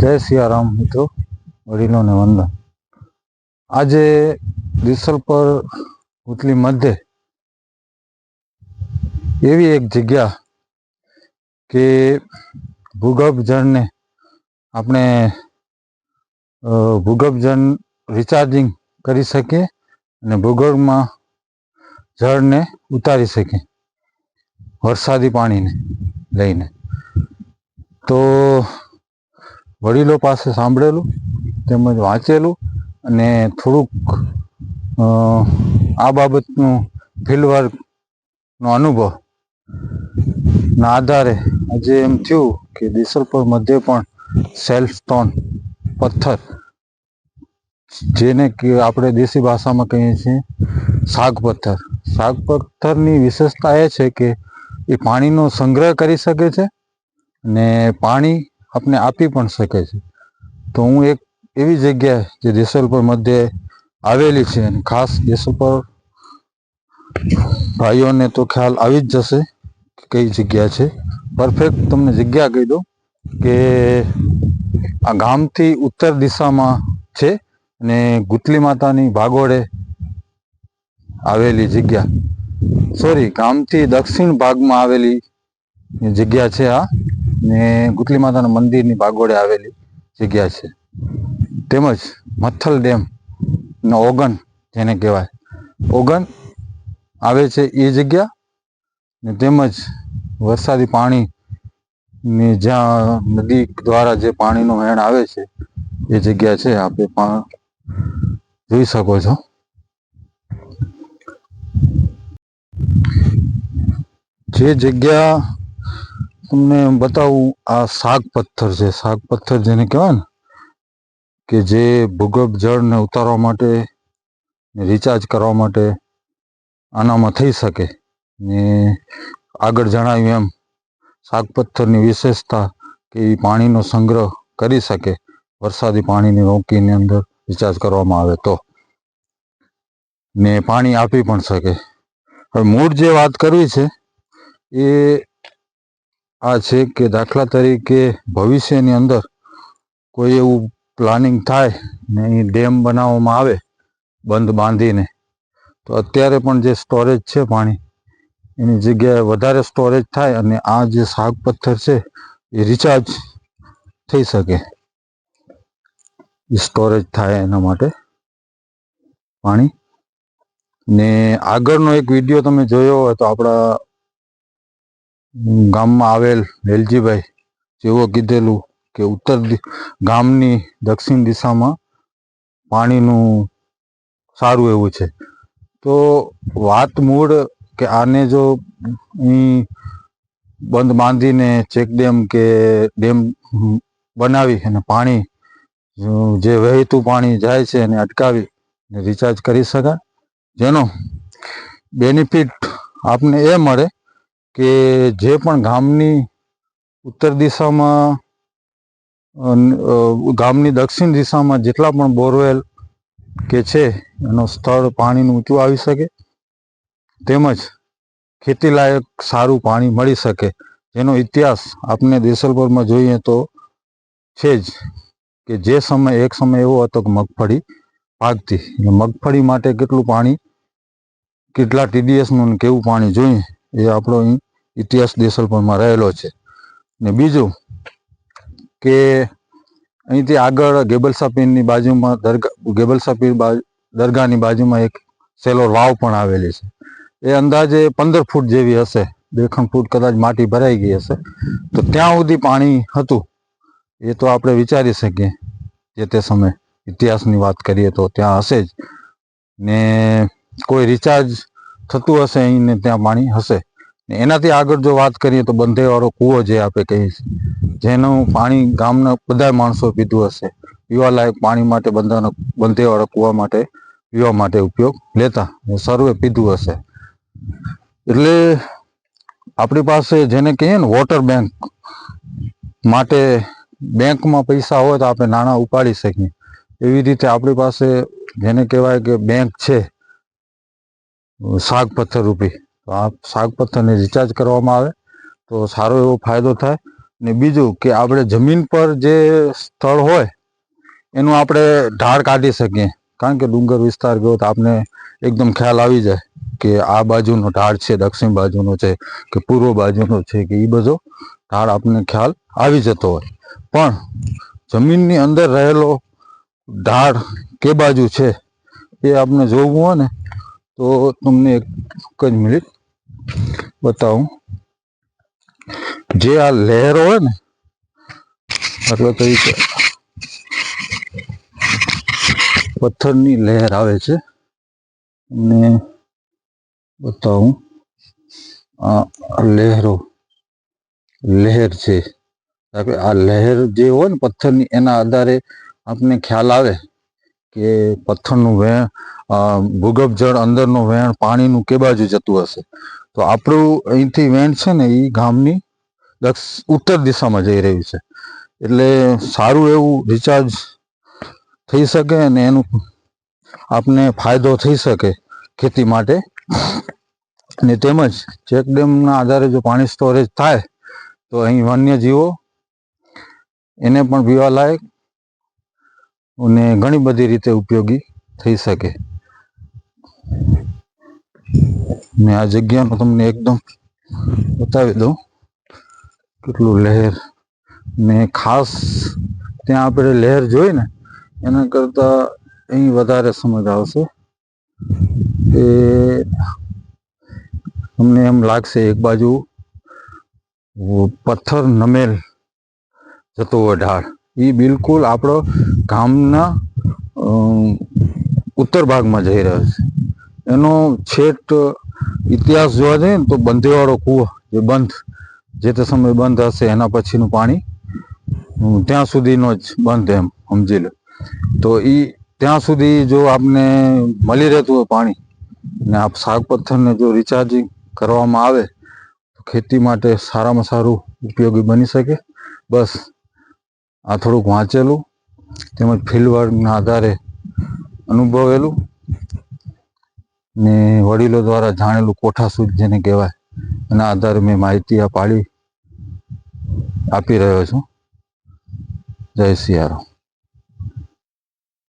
जय सियाराम मित्रों, वडीलों ने वंदन। आज दिसल पर उतली मध्य एवी एक जगह के भूगर्भ जल ने अपने भूगर्भ जल रिचार्जिंग करी सके ने भूगर्भ में जल ने उतारी सके वरसादी पानी ने लईने। तो वडीलो पासे सांभळेलुं તેમજ વાંચેલું અને થોડુંક આ બાબતનું ફિલ્ડ વર્કનો અનુભવના આધારે આજે એમ થયું કે દિસલપર મધ્યે પણ સેલ્ફસ્ટોન પથ્થર, જેને કે આપણે દેશી ભાષામાં કહીએ છીએ સાગ પથ્થર. સાગ પથ્થરની વિશેષતા એ છે કે એ પાણીનો સંગ્રહ કરી શકે છે ને પાણી આપણે આપી પણ શકે છે. તો હું એક એવી જગ્યા જે દેસલપર મધ્યે આવેલી છે, ખાસ દેસલપર ભાઈઓને તો ખ્યાલ આવી જ જશે કે કઈ જગ્યા છે. પરફેક્ટ તમને જગ્યા કહી દઉં કે આ ગામથી ઉત્તર દિશામાં છે અને ગુતલી માતાની ભાગોળે આવેલી જગ્યા, સોરી, ગામથી દક્ષિણ ભાગમાં આવેલી જગ્યા છે આ, ને ગુતલી માતાના મંદિરની ભાગોળે આવેલી જગ્યા છે. તેમજ મથલ ડેમ નો ઓગન, જેને કહેવાય ઓગન આવે છે એ જગ્યા, ને તેમજ વરસાદી પાણીની જ્યાં નદી દ્વારા જે પાણીનો વહેણ આવે છે એ જગ્યા છે. આપણે પણ જોઈ શકો છો. જે જગ્યા તમને બતાવું આ સાગ પથ્થર છે. સાગ પથ્થર જેને કહેવાય ને, કે જે ભૂગર્ભ જળને ઉતારવા માટે, રિચાર્જ કરવા માટે આનામાં થઈ શકે. ને આગળ જણાવ્યું એમ સાગ પથ્થરની વિશેષતા કે એ પાણીનો સંગ્રહ કરી શકે વરસાદી પાણીની રોકીની અંદર રિચાર્જ કરવામાં આવે તો, ને પાણી આપી પણ શકે. હવે મૂળ જે વાત કરવી છે એ આ છે કે દાખલા તરીકે ભવિષ્યની અંદર કોઈ એવું પ્લાનિંગ થાય ને અહીં ડેમ બનાવવામાં આવે બંધ બાંધીને, તો અત્યારે પણ જે સ્ટોરેજ છે પાણી, એની જગ્યાએ વધારે સ્ટોરેજ થાય અને આ જે સાગ પથ્થર છે એ રિચાર્જ થઈ શકે, સ્ટોરેજ થાય એના માટે પાણી. ને આગળનો એક વિડીયો તમે જોયો હોય તો આપણા ગામમાં આવેલ વેલજીભાઈ જેવો કીધેલું કે ગામની દક્ષિણ દિશામાં પાણીનું સારું એવું છે. તો વાત મૂળ કે આને જો બંધ બાંધીને ચેક ડેમ કે ડેમ બનાવી અને પાણી જે વહેતું પાણી જાય છે એને અટકાવી રિચાર્જ કરી શકાય, જેનો બેનિફિટ આપને એ મળે કે જે પણ ગામની ઉત્તર દિશામાં, ગામની દક્ષિણ દિશામાં જેટલા પણ બોરવેલ કે છે એનો સ્થળ પાણીનું ઊંચું આવી શકે, તેમજ ખેતીલાયક સારું પાણી મળી શકે. જેનો ઇતિહાસ આપણે દેસલપરમાં જોઈએ તો છે જ, કે જે સમય એક સમય એવો હતો કે મગફળી પાકતી, મગફળી માટે કેટલું પાણી, કેટલા ટીડીએસનું કેવું પાણી જોઈએ એ આપણો ઇતિહાસ દેસલપરમાં રહેલો છે. ને બીજું કે અહીંથી આગળ ગેબલસા પીરની બાજુમાં ગેબલસા પીર દરગાહની બાજુમાં એક સેલો વાવ પણ આવેલી છે. એ અંદાજે 15 ફૂટ જેવી હશે, 2 ફૂટ કદાચ માટી ભરાઈ ગઈ હશે. તો ત્યાં સુધી પાણી હતું એ તો આપણે વિચારી શકીએ, જે તે સમય ઇતિહાસની વાત કરીએ તો ત્યાં હશે જ. ને કોઈ રિચાર્જ થતું હશે અહીં ને ત્યાં પાણી હશે. એનાથી આગળ જો વાત કરીએ તો બંધેવાળો કૂવો જે આપણે કહીએ છીએ, જેનું પાણી ગામના બધા માણસો પીધું હશે, પીવાલાયક પાણી માટે બંધેવાળા કૂવા માટે પીવા માટે ઉપયોગ લેતા, સર્વે પીધું હશે. એટલે આપણી પાસે જેને કહીએ ને વોટર બેંક માટે, બેંકમાં પૈસા હોય તો આપણે નાણાં ઉપાડી શકીએ, એવી રીતે આપણી પાસે જેને કહેવાય કે બેંક છે શાક પથ્થર રૂપી. તો આ શાક પથ્થરને રિચાર્જ કરવામાં આવે તો સારો એવો ફાયદો થાય. ને બીજું કે આપણે જમીન પર જે સ્થળ હોય એનું આપણે ઢાળ કાઢી શકીએ, કારણ કે ડુંગર વિસ્તાર ગયો તો આપણે એકદમ ખ્યાલ આવી જાય કે આ બાજુનો ઢાળ છે, દક્ષિણ બાજુનો છે કે પૂર્વ બાજુનો છે, કે એ બધો ઢાળ આપણને ખ્યાલ આવી જતો હોય. પણ જમીનની અંદર રહેલો ઢાળ કે બાજુ છે એ આપણે જોવું હોય ને તો તમને એક જ મિનિટ બતાવું. જે આ લહેર હોય ને, એટલે કઈ કે પથ્થરની લહેર આવે છે, ને બતાવું. આ લહેર છે. આ લહેર જે હોય ને પથ્થરની, એના આધારે આપણને ખ્યાલ આવે કે પથ્થરનું વેણ, ભૂગર્ભ જળ અંદરનું વેણ પાણીનું કે બાજુ જતું હશે. તો આપણું અહીંથી વેણ છે ને એ ગામની ઉત્તર દિશામાં જઈ રહ્યું છે, એટલે સારું એવું રિચાર્જ થઈ શકે અને એનું આપને ફાયદો થઈ શકે ખેતી માટે. ને તેમજ ચેકડેમના આધારે જો પાણી સ્ટોરેજ થાય તો અહીં વન્યજીવો એને પણ પીવાલાયક અને ઘણી બધી રીતે ઉપયોગી થઈ શકે. ને આ જગ્યાનું તમને એકદમ બતાવી દઉં કેટલું લહેર. ને ખાસ ત્યાં આપણે લહેર જોઈ ને એના કરતા અહીં વધારે સમજ આવશે કે તમને એમ લાગશે એક બાજુ પથ્થર નમેલ જતો હોય ઢાળ, એ બિલકુલ આપણો ગામના ઉત્તર ભાગમાં જઈ રહ્યો છે. એનો છેટ ઇતિહાસ જોવા જઈએ ને તો બંધીવાળો કૂવો જે બંધ જે તે સમય બંધ હશે, એના પછીનું પાણી ત્યાં સુધીનો જ બંધ એમ સમજી લો. તો એ ત્યાં સુધી જો આપને મળી રહેતું હોય પાણી ને આપ શાક પથ્થરને જો રિચાર્જિંગ કરવામાં આવે તો ખેતી માટે સારામાં સારું ઉપયોગી બની શકે. બસ આ થોડુંક વાંચેલું તેમજ ફિલ્ડવર્કના આધારે અનુભવેલું ને વડીલો દ્વારા જાણેલું કોઠાસૂઝ જેને કહેવાય એના આધારે મેં માહિતી આપી રહ્યો છું. જય સિયારામ.